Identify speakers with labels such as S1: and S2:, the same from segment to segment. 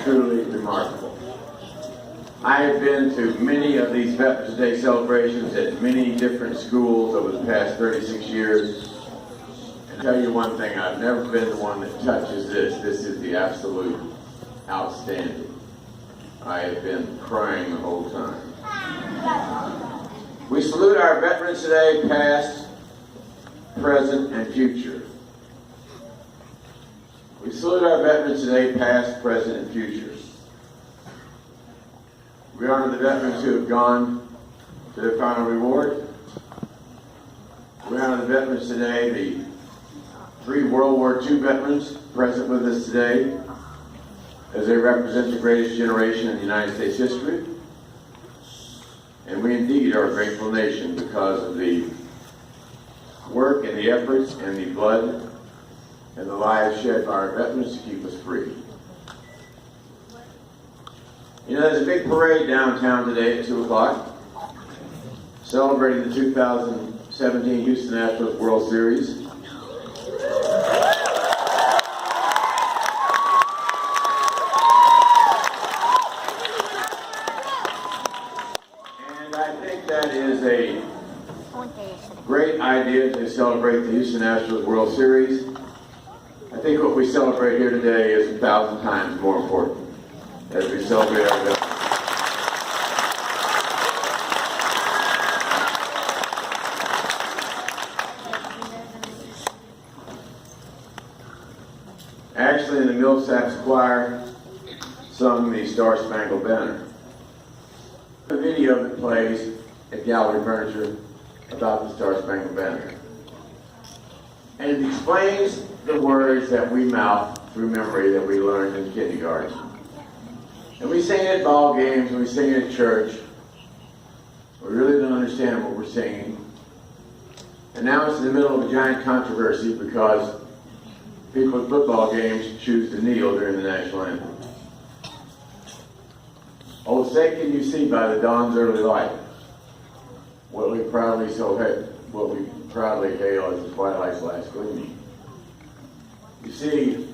S1: truly remarkable. I have been to many of these Veterans Day celebrations at many different schools over the past 36 years. And tell you one thing, I've never been the one that touches this. This is the absolute outstanding. I have been crying the whole time. We salute our veterans today, past, present, and future. We salute our veterans today, past, present, and future. We honor the veterans who have gone to their final reward. We honor the veterans today, the 3 World War II veterans present with us today, as they represent the greatest generation in United States history. And we indeed are a grateful nation because of the work and the efforts and the blood and the lives shed by our veterans to keep us free. You know, there's a big parade downtown today at 2 o'clock celebrating the 2017 Houston Astros World Series. And I think that is a great idea to celebrate the Houston Astros World Series. I think what we celebrate here today is 1,000 times more important as we celebrate our veterans. Actually, the Millsap choir sung the Star Spangled Banner. The video that plays at Gallery Furniture about the Star Spangled Banner. And it explains the words that we mouth through memory that we learned in kindergarten. And we sing it at ball games, and we sing it at church. We really don't understand what we're singing. And now it's in the middle of a giant controversy because people at football games choose to kneel during the national anthem. Oh, say can you see by the dawn's early light what we proudly hail as the twilight's last gleaming. You see,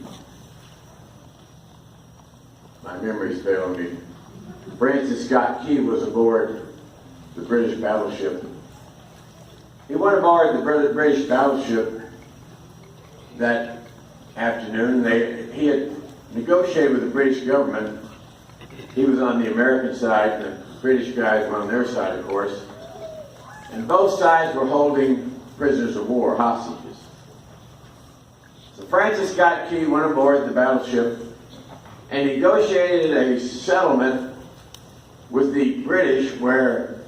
S1: my memory's failing me. Francis Scott Key was aboard the British battleship. He went aboard the British battleship that afternoon. He had negotiated with the British government. He was on the American side, the British guys were on their side, of course. And both sides were holding prisoners of war, hostages. So Francis Scott Key went aboard the battleship and negotiated a settlement with the British where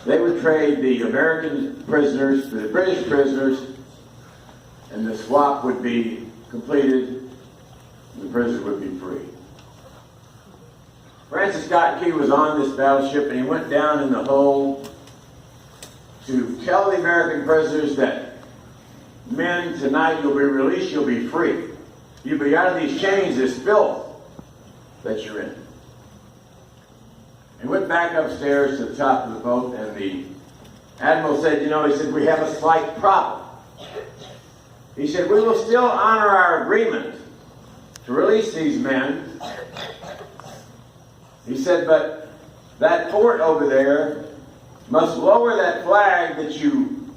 S1: they would trade the American prisoners for the British prisoners, and the swap would be completed, and the prisoners would be free. Francis Scott Key was on this battleship, and he went down in the hold to tell the American prisoners that, men, tonight you'll be released, you'll be free. You'll be out of these chains, this filth that you're in. He went back upstairs to the top of the boat, and the admiral said, he said, we have a slight problem. He said, we will still honor our agreement to release these men. He said, but that fort over there must lower that flag that you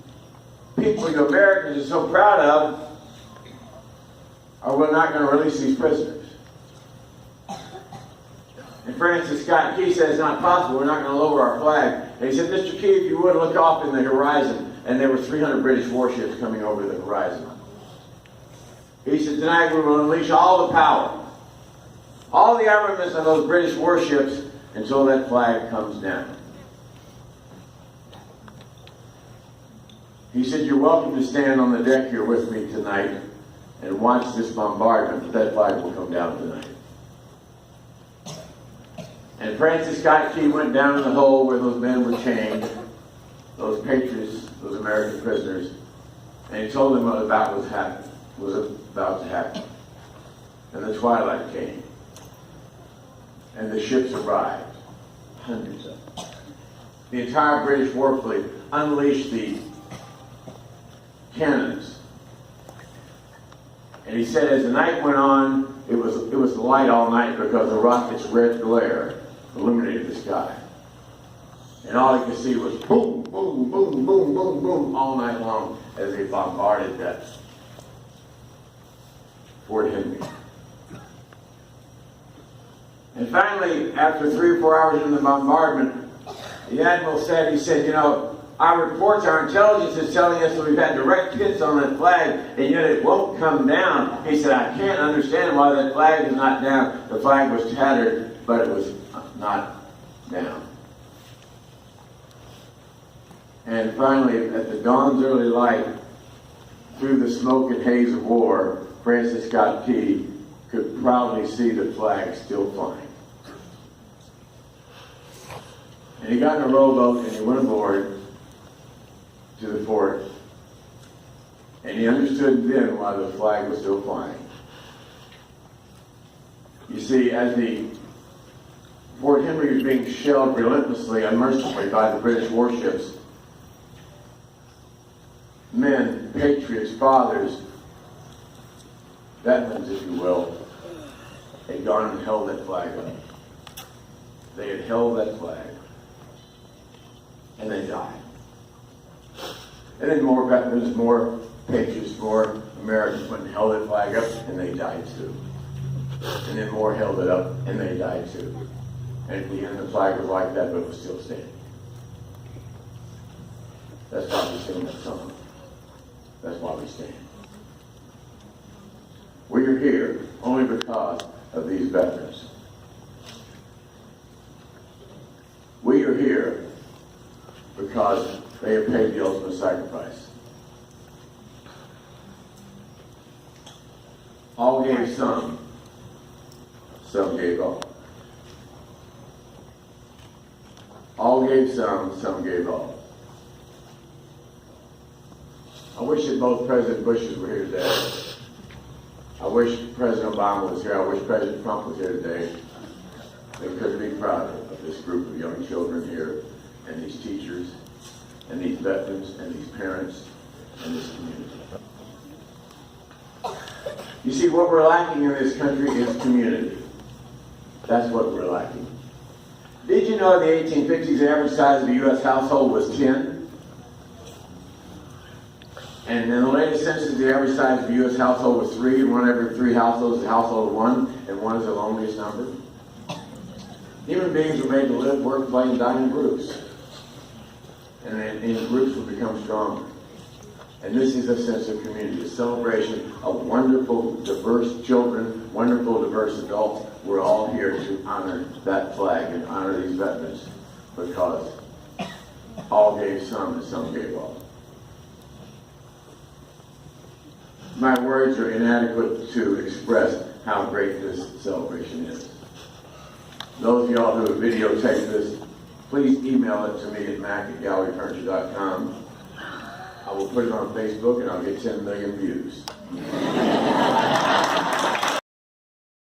S1: people, you Americans, are so proud of, or we're not going to release these prisoners. And Francis Scott Key said, it's not possible, we're not going to lower our flag. And he said, Mr. Key, if you would look off in the horizon, and there were 300 British warships coming over the horizon. He said, tonight we will unleash all the power, all the armaments of those British warships until that flag comes down. He said, you're welcome to stand on the deck here with me tonight and watch this bombardment, but that flag will come down tonight. And Francis Scott Key went down in the hole where those men were chained, those patriots, those American prisoners, and he told them what was about to happen. And the twilight came. And the ships arrived, hundreds of them. The entire British war fleet unleashed the cannons. And he said, as the night went on, it was light all night because the rocket's red glare illuminated the sky. And all you could see was boom, boom, boom, boom, boom, boom all night long as they bombarded that Fort Henry. And finally, after 3 or 4 hours in the bombardment, the admiral said, he said, you know, our reports, our intelligence is telling us that we've had direct hits on that flag, and yet it won't come down. He said, I can't understand why that flag is not down. The flag was tattered, but it was not down. And finally, at the dawn's early light, through the smoke and haze of war, Francis Scott Key could proudly see the flag still flying. And he got in a rowboat and he went aboard to the fort. And he understood then why the flag was still flying. You see, as the Fort Henry was being shelled relentlessly, unmercifully by the British warships, men, patriots, fathers, veterans, if you will, had gone and held that flag up. They had held that flag. And they died. And then more veterans, more patriots, more Americans went and held that flag up, and they died too. And then more held it up, and they died too. And at the end, the flag was like that, but it was still standing. That's why we sing that song. That's why we stand. We are here only because of these veterans. We are here because they have paid the ultimate sacrifice. All gave some gave all. All gave some gave all. I wish that both President Bushes were here today. I wish President Obama was here. I wish President Trump was here today. They could be proud of this group of young children here, and these teachers, and these veterans, and these parents, and this community. You see, what we're lacking in this country is community. That's what we're lacking. Did you know in the 1850s the average size of a U.S. household was 10? And in the latest census, the average size of a U.S. household was 3, and 1 every 3 households is a household of 1, and 1 is the loneliest number. Human beings were made to live, work, play, and die in groups. And in groups will become stronger. And this is a sense of community, a celebration of wonderful, diverse children, wonderful, diverse adults. We're all here to honor that flag and honor these veterans because all gave some and some gave all. My words are inadequate to express how great this celebration is. Those of y'all who have videotaped this, please email it to me at mac@galleryfurniture.com. I will put it on Facebook and I'll get 10 million views.